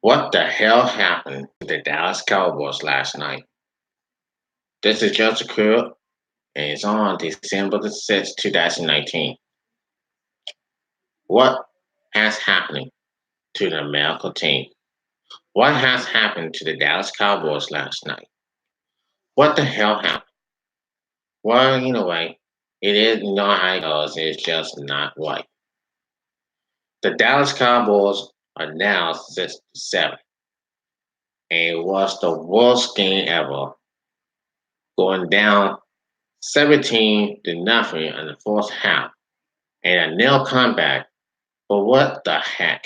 What the hell happened to the Dallas Cowboys last night? This is just occurred and it's on December the 6th, 2019. What has happened to the American team? What has happened to the Dallas Cowboys last night? What the hell happened? Well, way, it is not how it goes. It's just not right. The Dallas Cowboys are now 6-7, and it was the worst game ever, going down 17 to nothing in the fourth half, and a nil comeback. But what the heck?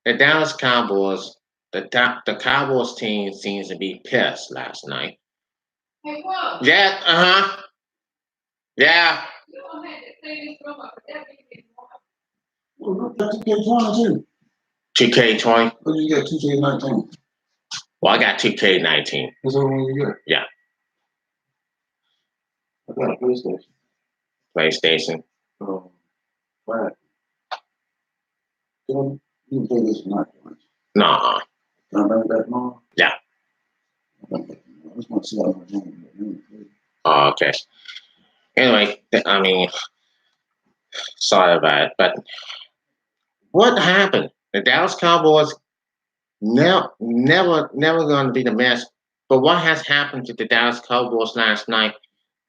The Dallas Cowboys, the Cowboys team seems to be pissed last night. Hey, what? Yeah, yeah. You don't have to clean this room up, but that makes Well, you got 2K20 too. 2K20? What you got 2K19? Well, I got 2K19. That's the one you got? Yeah. I got a PlayStation. PlayStation? Right. You can play this tonight. Nuh-uh. Can I bring it back tomorrow? Yeah. I just want to see how I'm doing. Oh, okay. Anyway, sorry about it, but what happened? The Dallas Cowboys never going to be the mess. But what has happened to the Dallas Cowboys last night?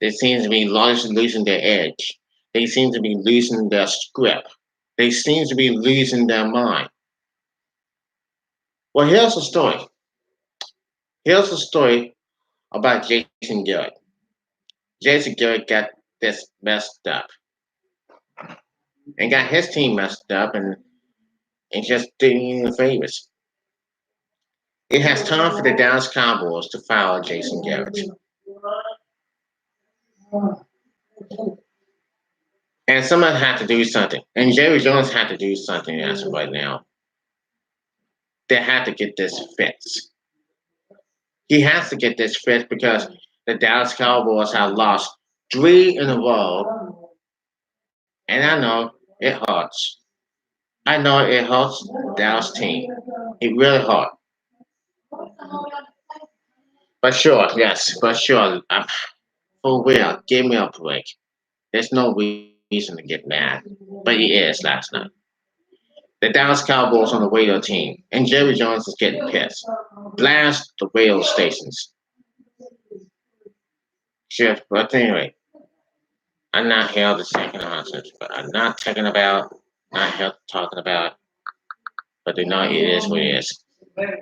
They seem to be losing their edge. They seem to be losing their script. They seem to be losing their mind. Well, here's the story. Here's the story about Jason Garrett. Jason Garrett got this messed up and got his team messed up and just doing the favors. It has time for the Dallas Cowboys to fire Jason Garrett. And someone had to do something. And Jerry Jones had to do something as of right now. They had to get this fixed. He has to get this fixed because the Dallas Cowboys have lost 3 in a row. And I know it hurts. I know it hurts the Dallas team. It really hurts. But sure, yes, but sure. For real, give me a break. There's no reason to get mad. But he is last night. The Dallas Cowboys on the radio team, and Jerry Jones is getting pissed. Blast the radio stations. Sure, but anyway, I'm not here to second nonsense, but I'm not here talking about, but it is what it is. But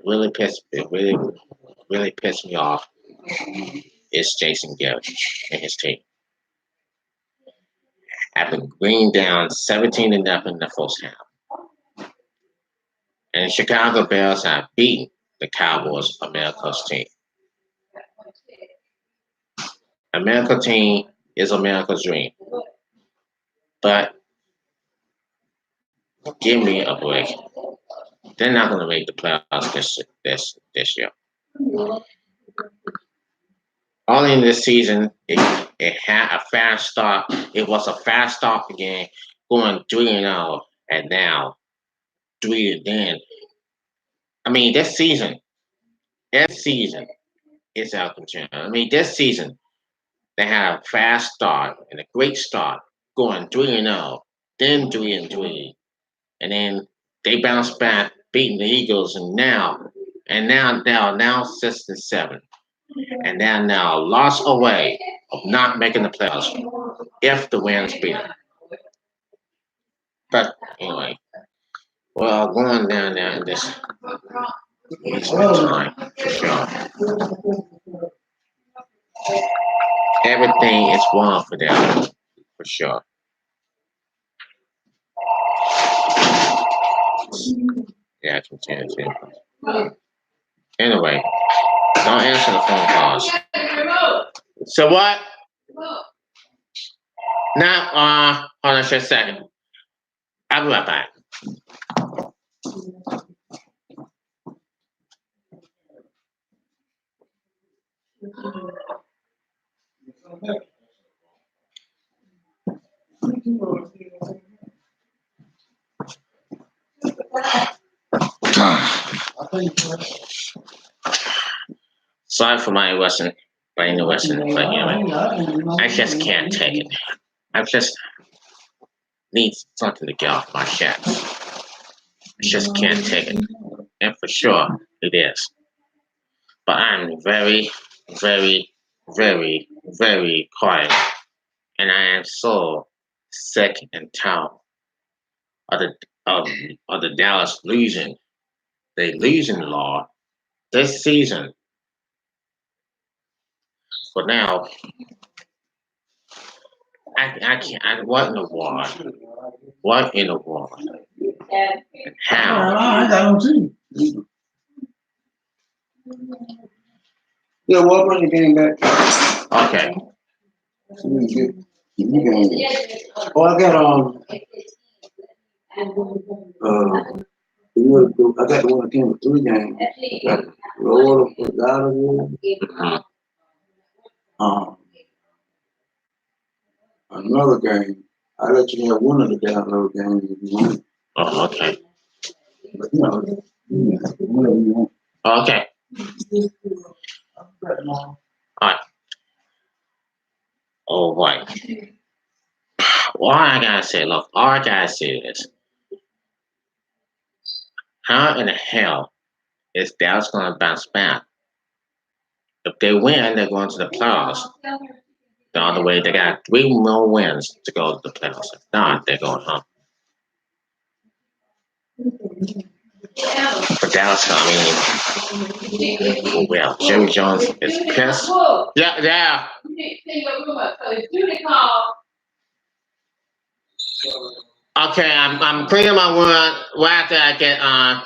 really pissed me off is Jason Garrett and his team. After bringing down 17 to nothing in the first half. And the Chicago Bears have beaten the Cowboys, America's team. America's team is America's dream. But give me a break. They're not going to make the playoffs this year. Early in this season, it had a fast start. It was a fast start again, going 3-0, and now 3 again. I mean, this season is out of control. I mean, this season they had a fast start and a great start, going 3-0, then 3-3, and then they bounced back, beating the Eagles, and now 6-7, and they're now lost away of not making the playoffs if the Rams beat them. But anyway, well, going down there in this time for sure. Everything is wrong for them for sure. Yeah, continue to. Anyway, don't answer the phone calls. So what? Now, hold on just a second. I'll be right back. Sorry for my brain wasn't, but I just can't take it. I just need something to get off my chest. I just can't take it. And for sure, it is. But I'm very, very, very, very quiet. And I am so sick and tired of of, of the Dallas losing. They losing law this season. But now, I can't. What in the world? What in the world? And how? I got no team. Yeah, well, bring the game back. Okay. So we get the new game. Oh, I got I got the one that came with 3 games. I got Florida for Dallas. Mhm. Um, another game. I let you have one of the Dallas games if you want. Oh, okay. But whatever you want. Okay. All right. All right. All I gotta say, look, all I gotta say is, how in the hell is Dallas gonna bounce back? If they win, they're going to the playoffs. The other way, they got 3 more wins to go to the playoffs. If not, they're going home. For Dallas, well, Jerry Jones is pissed. Yeah, yeah. Okay, I'm cleaning my room right after I get on.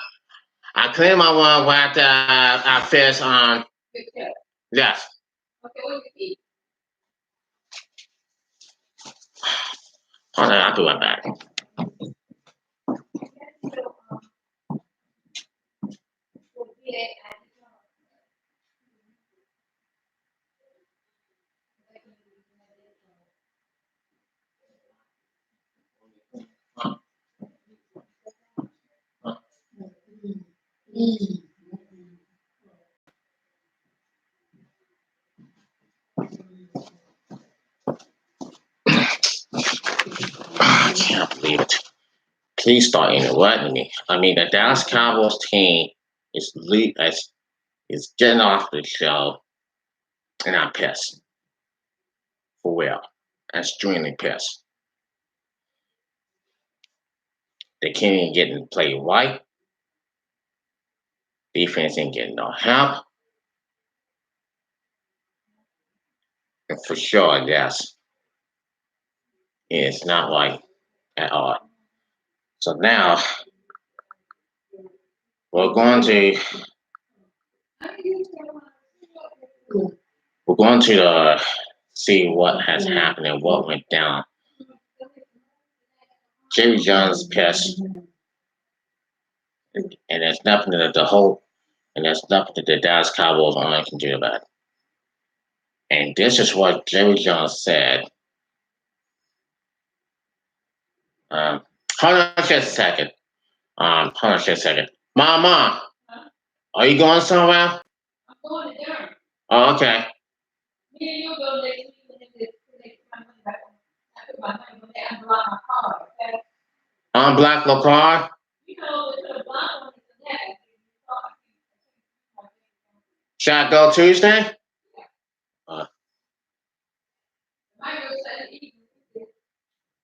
I clean my room right after I finish on. Yes. Hold on, I'll be right back. I can't believe it. Please start interrupting me. I mean, the Dallas Cowboys team is getting off the show, and I'm pissed. For real. I'm extremely pissed. They can't even get in play right. Defense ain't getting no help. And for sure, yes, it's not right at all. So now we're going to we're going to see what has happened and what went down. Jerry Jones pissed, and there's nothing that there's nothing that the Dallas Cowboys owner can do about it. And this is what Jerry Jones said. Um, hold on just a second. Hold on just a second. Mama, are you going somewhere? Oh, okay. Unblock the card. Should I go Tuesday? Uh,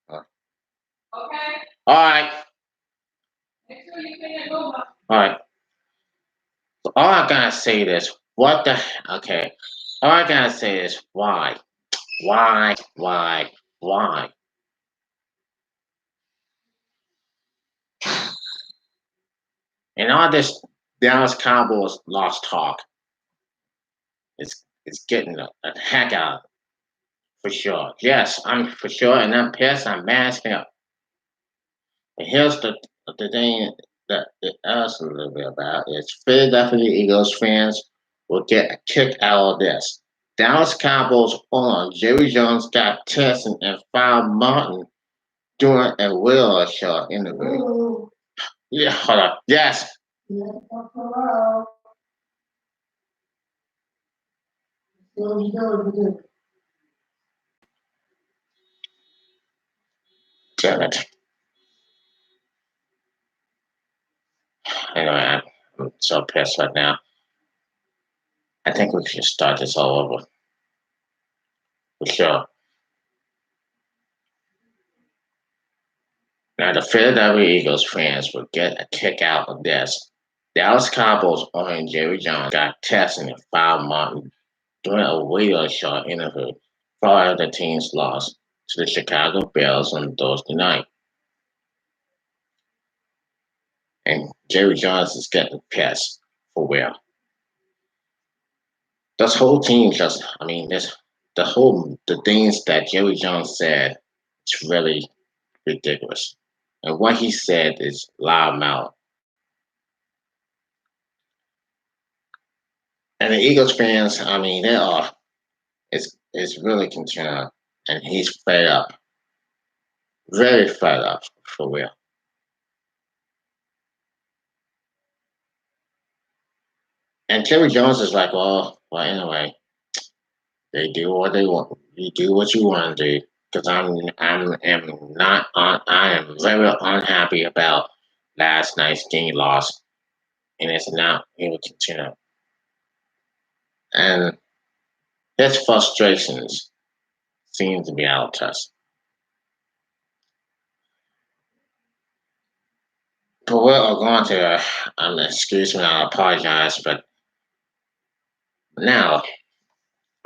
uh, all right. All right. So all I gotta say is, what the? Okay. All I gotta say is, why? Why? Why? Why? And all this Dallas Cowboys lost talk is getting a heck out for sure. Yes, I'm for sure, and I'm pissed. I'm mad as hell. And here's the thing that it us a little bit about is Philadelphia Eagles fans will get a kick out of this. Dallas Cowboys owner Jerry Jones got tested and found Martin during a radio show interview. Yeah, hold on. Yes. Damn it. Anyway, I'm so pissed right now. I think we should start this all over for sure. Now, the Philadelphia Eagles fans will get a kick out of this. Dallas Cowboys owner Jerry Jones got tested in foul Martin during a radio show interview following the team's loss to the Chicago Bears on Thursday night. And Jerry Jones is getting pissed for real. This whole team just, I mean, the things that Jerry Jones said, it's really ridiculous. And what he said is loudmouth. And the Eagles fans, I mean, they are, it's really concerned. And he's fed up, very fed up for real. And Jerry Jones is like, well, anyway, they do what they want. You do what you want to do. Because am not on, I am very unhappy about last night's game loss, and it's not it will continue. And his frustrations seem to be out of touch. But we're going to, excuse me, I apologize, but now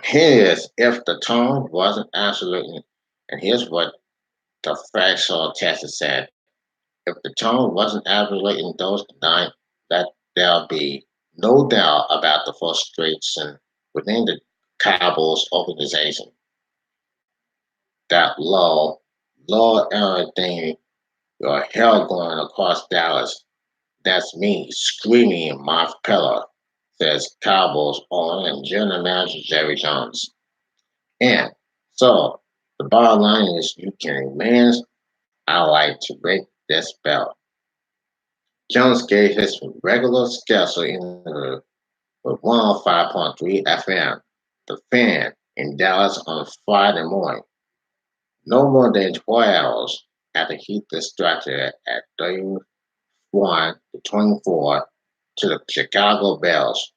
here is if the tone wasn't absolutely, and here's what the factual test said. If the tone wasn't absolutely in those tonight, that there'll be no doubt about the frustration within the Cowboys organization. That low everything, your hell going across Dallas. That's me screaming in my pillow, says Cowboys owner and general manager Jerry Jones. And so the bottom line is you can man, I like to break this bell. Jones gave his regular schedule interview with 105.3 FM, The Fan, in Dallas on Friday morning, no more than 12 hours after he distracted at 31 to 24 to the Chicago Bears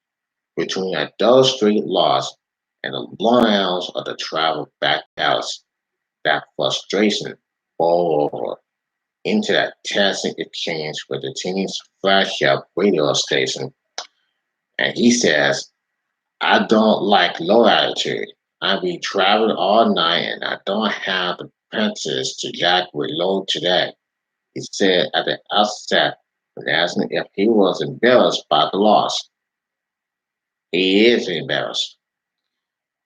between a Dove Street loss and the long hours of the travel back to Dallas. That frustration boiled over into that testing exchange with the team's flagship radio station. And he says, I don't like low attitude. I be traveling all night and I don't have the pencils to jack with low today. He said at the outset when asking if he was embarrassed by the loss. He is embarrassed.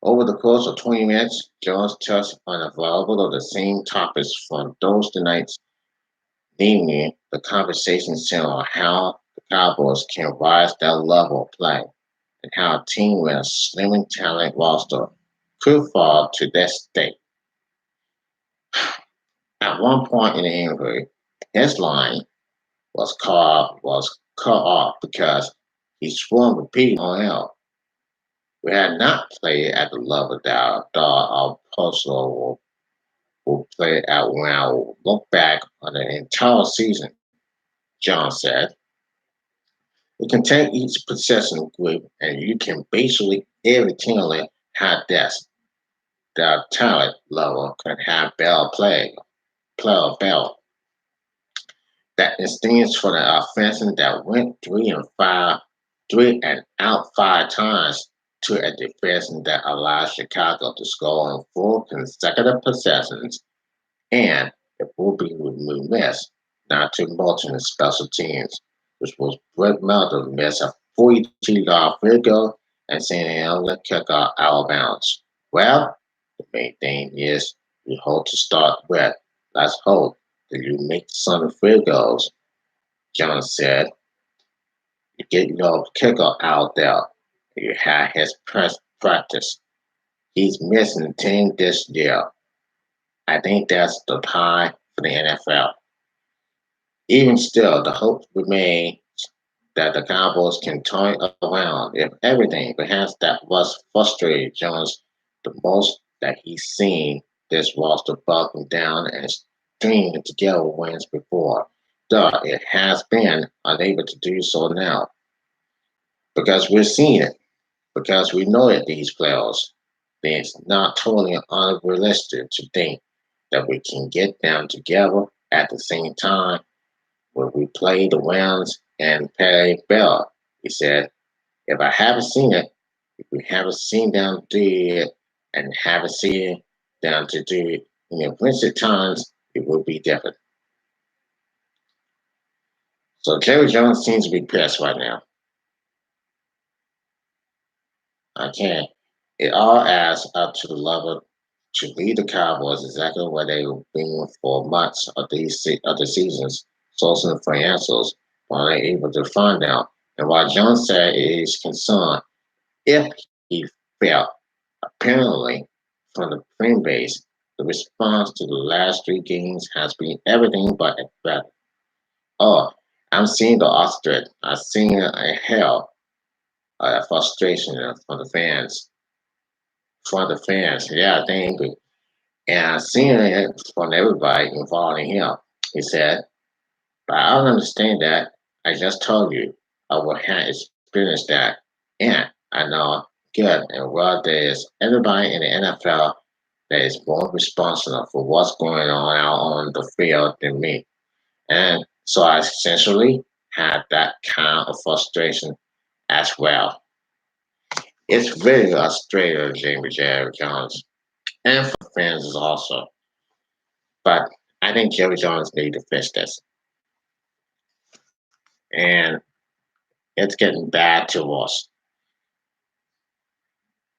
Over the course of 20 minutes, Jones touched on a variety of the same topics from Thursday night's, namely the conversation centered on how the Cowboys can rise that level of play and how a team with a slimming talent roster could fall to that state. At one point in the interview, his line was cut off because he swung repeating on out. We had not played at the level that I thought our personal will play at when I look back on the entire season, John said. You can take each possession group and you can basically every team have this. Their talent level can have bell play a bell. That stands for the offensive that went 3 and out 5 times to a defense that allowed Chicago to score on 4 consecutive possessions, and it will be remiss not to mention the special teams, which was Brett Melder missed a 42-yard field goal and San Diego kick out of bounds. Well, the main thing is we hope to start with. Let's hope that you make some field goals, John said. You get your kicker out there. You had his practice. He's missing 10 this year. I think that's the pie for the NFL. Even still, the hope remains that the Cowboys can turn around if everything. Perhaps that was frustrated Jones the most that he's seen this roster buckle down and stringing together wins before. Though it has been unable to do so now because we're seeing it, because we know that these playoffs, it's not totally unrealistic to think that we can get them together at the same time when we play the Rams and play Bell. He said, if I haven't seen it, if we haven't seen them do it and haven't seen them to do it in the recent times, it will be different. So Jerry Jones seems to be pissed right now. I can't. It all adds up to the level to lead the Cowboys exactly where they've been for months of these of the seasons. Sources and financials are able to find out. And while Jones said he is concerned if he felt apparently from the fan base, the response to the last three games has been everything but better. Oh, I'm seeing the ostrich. I'm seeing a hell, frustration from the fans. From the fans, yeah, they angry. And I'm seeing it from everybody involved in him. He said, but I don't understand that. I just told you I will have experienced that. And I know good and well there is everybody in the NFL that is more responsible for what's going on out on the field than me. And so I essentially had that kind of frustration as well. It's really frustrating, Jamie Jerry Jones, and for fans also. But I think Jerry Jones needs to fix this. And it's getting bad to us.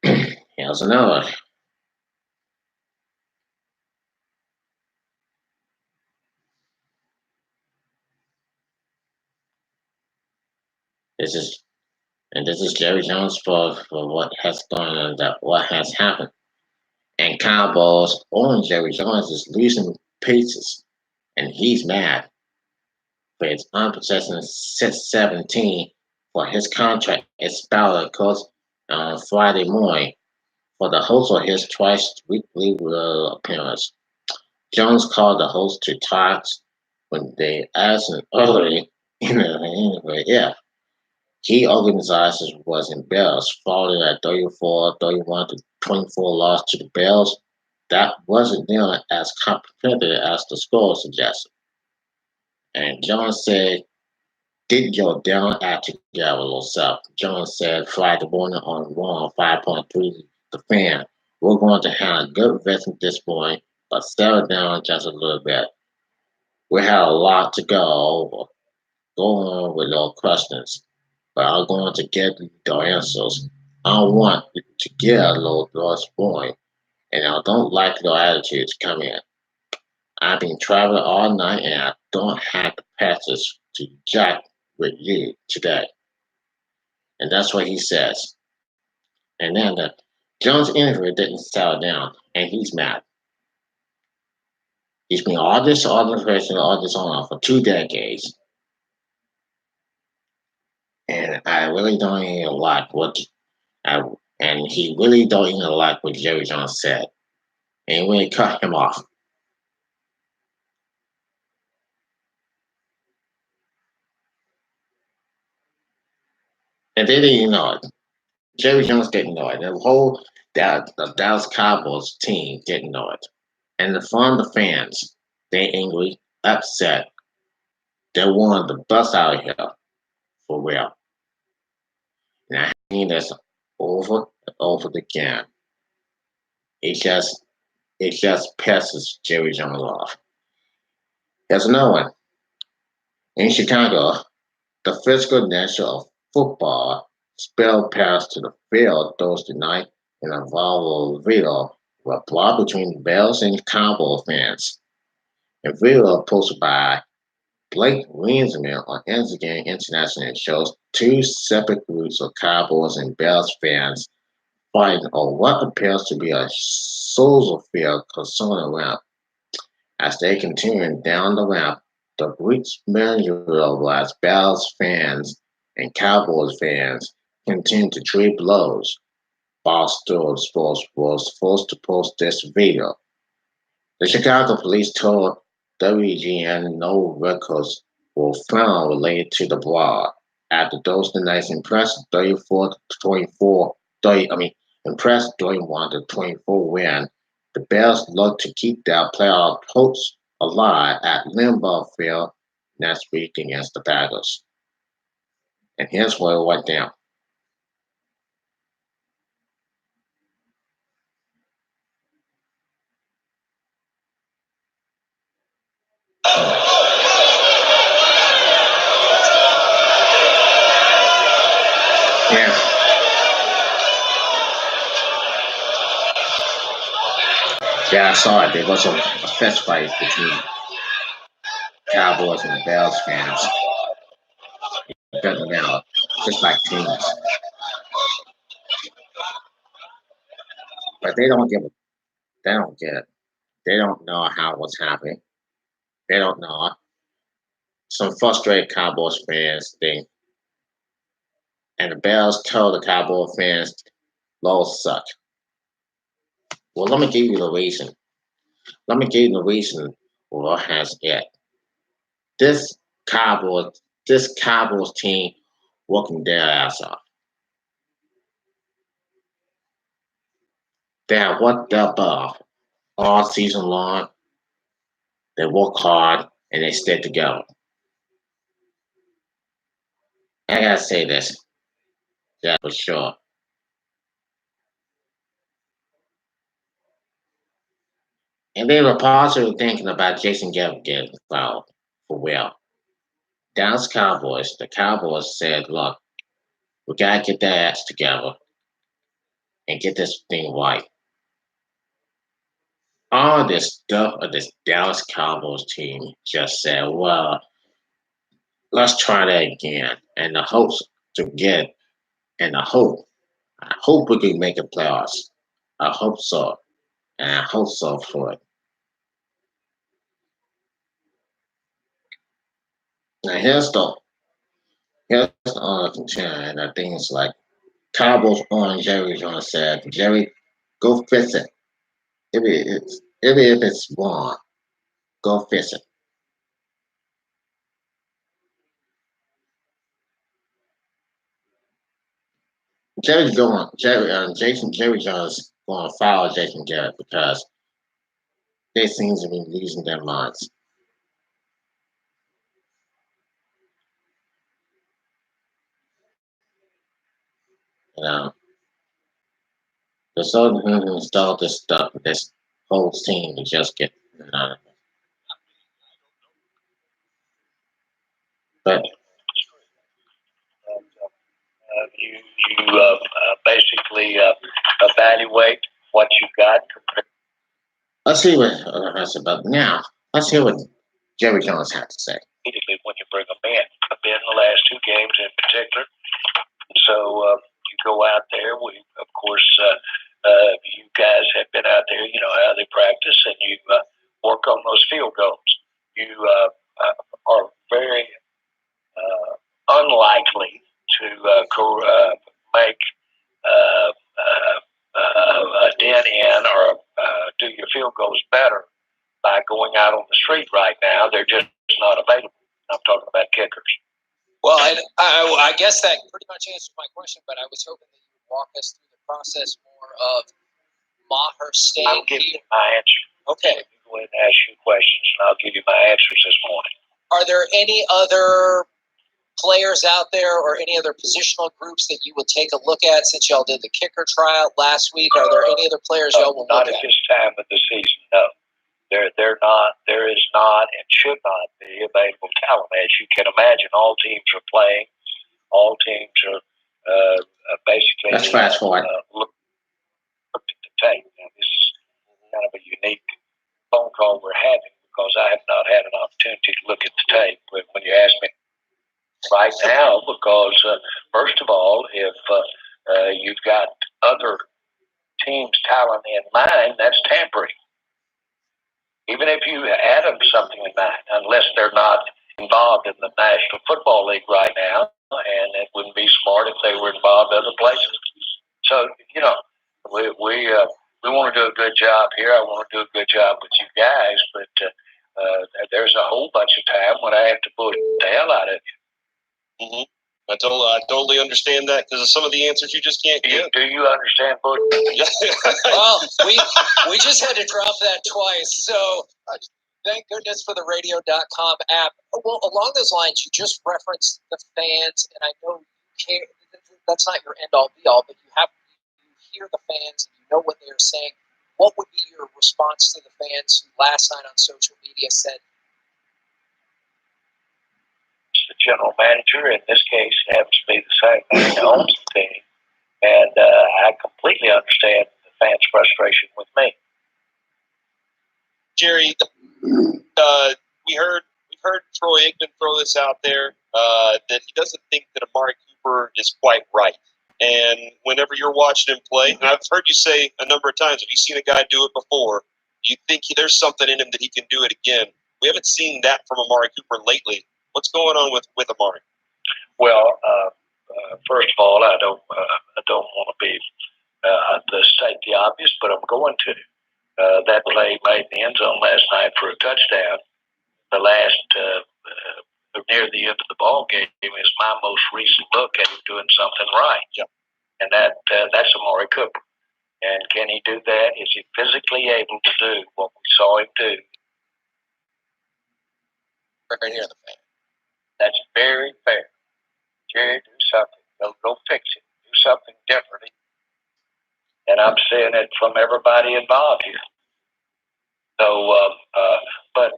Here's another. This is this is Jerry Jones for what has gone on, that what has happened. And Cowboys owning Jerry Jones is losing pieces, and he's mad for his unpossessing 17 for his contract expired because on Friday morning for the host of his twice weekly appearance. Jones called the host to talks when they asked him early in the yeah. Key organizers was in Bells, following a 34-31 to 24 loss to the Bells. That wasn't nearly as competitive as the score suggested. And Jones said, get your down act together, little self. Jones said, Friday morning on 105.3, the fan. We're going to have a good investment this morning, but settle down just a little bit. We have a lot to go over. Go on with your questions, but I'm going to get the answers. I want to get a little lost boy, and I don't like your attitudes come in. I've been traveling all night, and I don't have the passage to jack with you today. And that's what he says. And then Jones' interview didn't settle down, and he's mad. He's been all this person, all this on for 2 decades, and I really don't even like what I, and he really don't even like what Jerry Jones said, and when he cut him off. And they didn't even know it. Jerry Jones didn't know it. The whole the Dallas Cowboys team didn't know it. And from the fans, they angry, upset. They wanted the bust out of here for real. And I seen this over and over again. It just it just pisses Jerry Jones off. There's another one. In Chicago, the physical nature of football spilled past to the field Thursday night in a violent video were brought between the Bears and Cowboy fans. A video posted by Blake Rinsman on Instagram International shows two separate groups of Cowboys and Bears fans fighting on what appears to be a social field concern ramp. As they continue down the ramp, the group's manager was Bears fans and Cowboys fans continue to trade blows. Barstool Sports was forced to post this video. The Chicago police told WGN no records were found related to the brawl. After Thursday night's impressive 34-24, 30, I mean, impressive 31-24 win, the Bears look to keep their playoff hopes alive at Limbaugh Field next week against the Packers. And here's where it went down. Yeah, yeah, I saw it. There was a fist fight between Cowboys and Bears fans. It doesn't matter, just like teams. But they don't give a, they don't get it. They don't know how it was happening. They don't know. Some frustrated Cowboys fans think, and the Bears told the Cowboy fans, "Lowell suck." Well, let me give you the reason. Let me give you the reason what has it. This Cowboys team working their ass off. They have worked their butt off all season long. They work hard and they stay together. I gotta say this, yeah, for sure. And they were positively thinking about Jason Garrett getting fouled for real. Dallas Cowboys, the Cowboys said, look, we gotta get their ass together and get this thing right. All this stuff of this Dallas Cowboys team just said, well, let's try that again. And the hopes to get and I hope we can make it playoffs. I hope so. And I hope so for it. Now here's the other concern, and I think it's like Cowboys on Jerry Jones said, Jerry, go fix it. If it's wrong, go fix it. Jerry Jones going to foul Jason Garrett because they seem to be losing their minds. You know, they're so to install this stuff, this whole team to just get. But you basically evaluate what you got. Let's see what that's about now. Let's hear what Jerry Jones had to say. Immediately when you bring them in, have been the last two games in particular. So you go out there. We, of course, you guys have been out there. You know how they practice, and you work on those field goals. You are very unlikely to make a dent in or do your field goals better by going out on the street right now. They're just not available. I'm talking about kickers. Well, I guess that pretty much answers my question, but I was hoping that you would walk us through the process more of Maher staying I'll give here. you my answer. Okay. You go ahead and ask you questions, and I'll give you my answers this morning. Are there any other players out there or any other positional groups that you would take a look at since y'all did the kicker tryout last week? Are there any other players y'all will Not look at at? this time of the season, no. They're not. There is not and should not be available talent. As you can imagine, all teams are playing. All teams are basically. Let's fast forward. Look at the tape. Now, this is kind of a unique phone call we're having because I have not had an opportunity to look at the tape. But when you ask me right now, because first of all, if you've got other teams' talent in mind, that's tampering. Even if you had them something in mind, unless they're not involved in the National Football League right now, and it wouldn't be smart if they were involved other places. So, we want to do a good job here. I want to do a good job with you guys, but there's a whole bunch of time when I have to bully the hell out of you. Mm-hmm. I totally understand that because of some of the answers you just can't get. Do you understand bullying? Well, we just had to drop that twice, so thank goodness for the radio.com app. Well, along those lines, you just referenced the fans, and I know that's not your end-all, be-all, but you hear the fans and you know what they're saying. What would be your response to the fans who last night on social media said, the general manager, in this case, happens to be the same man who owns the team, and I completely understand the fans' frustration with me. Jerry, we heard Troy Aikman throw this out there that he doesn't think that Amari Cooper is quite right. And whenever you're watching him play, and I've heard you say a number of times, have you seen a guy do it before? You think there's something in him that he can do it again? We haven't seen that from Amari Cooper lately. What's going on with Amari? Well, first of all, I don't want to be to state the obvious, but I'm going to. That play made the end zone last night for a touchdown. The last near the end of the ball game is my most recent look at him doing something right. Yep. And that's Amari Cooper. And can he do that? Is he physically able to do what we saw him do? right here in the fan? That's very fair. Jerry, do something. Go fix it. Do something differently. And I'm saying it from everybody involved here. So, but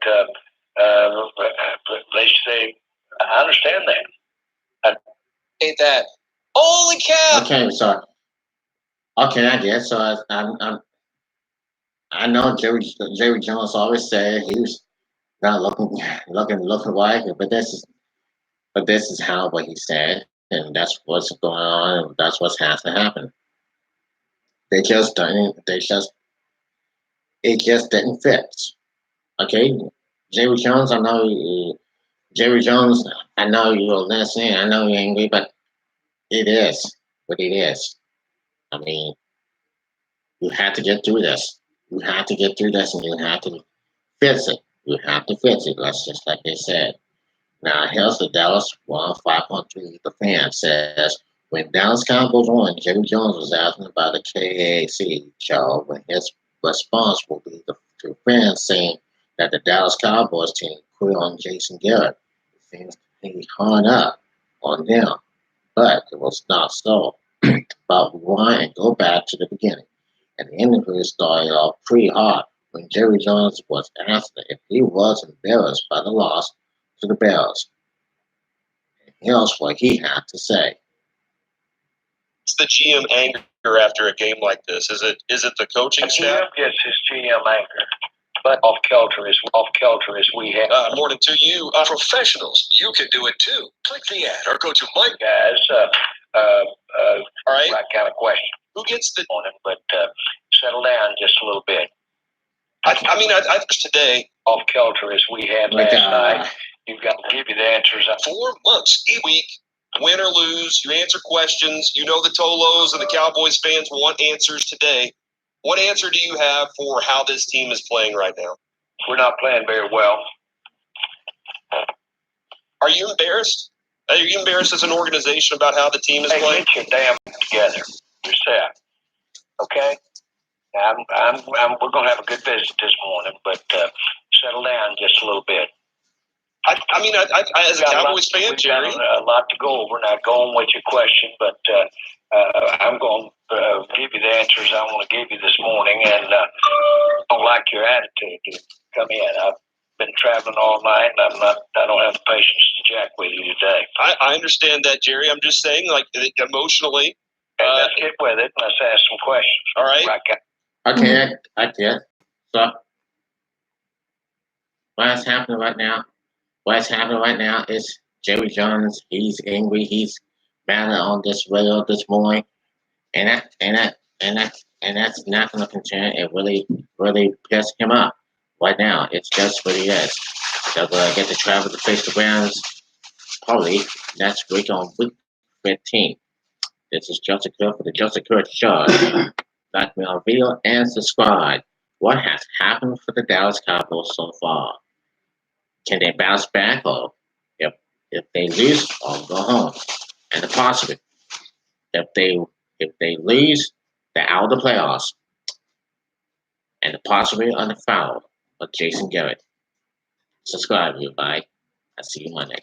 they say, I understand that. Ain't that? Holy cow! Okay, so I guess so. I know Jerry Jones always said he was not looking like it, but this is how what he said, and that's what's going on, and that's what has to happen. It just didn't fit. Okay, Jerry Jones, I know you're listening. I know you're angry, but it is what it is. I mean, you have to get through this. You have to get through this, and you have to fix it. You have to fix it. That's just like they said. Now, here's the Dallas 105.3. The fan says, when Dallas Cowboys won, Jerry Jones was asking about the KAC show when his response will be to fans saying that the Dallas Cowboys team quit on Jason Garrett. It seems he hung up on them, but it was not so. But rewind and go back to the beginning. And the interview started off pretty hard when Jerry Jones was asked if he was embarrassed by the loss to the Bears. And here's what he had to say. What's the GM anger after a game like this? Is it the coaching staff? GM gets his GM anger, but off kilter as we have. Morning to you, professionals. You can do it too. Click the ad or go to Mike. Guys, all right. Right kind of question. Who gets the morning? But settle down just a little bit. I mean, I today off kilter as we had last night. You've got to give you the answers. 4 months each week, win or lose. You answer questions. You know the Tolos and the Cowboys fans want answers today. What answer do you have for how this team is playing right now? We're not playing very well. Are you embarrassed? Are you embarrassed as an organization about how the team is playing? Get your damn together yourself, okay? We're going to have a good visit this morning, but settle down just a little bit. I mean, as a Cowboys fan, Jerry, we've got a lot to go over. Not going with your question, but I'm going to give you the answers I want to give you this morning, and I don't like your attitude to come in. I've been traveling all night, and I don't have the patience to jack with you today. I understand that, Jerry. I'm just saying, like, emotionally. Let's get with it. Let's ask some questions. All right. Okay, I get. So, what's happening right now is Jerry Jones. He's angry. He's mad on this radio this morning, and that's not going to concern. It really pissed him off right now. It's just what he is. They're going to get to travel to face the Browns probably next week on week 15. This is Joseph Kerr for the Joseph Kerr Show. Like me on video and subscribe. What has happened for the Dallas Cowboys so far? Can they bounce back, or if they lose, or go home? And the positive, if they lose, they're out of the playoffs. And the possibility on the foul of Jason Garrett. Subscribe, everybody. I'll see you Monday.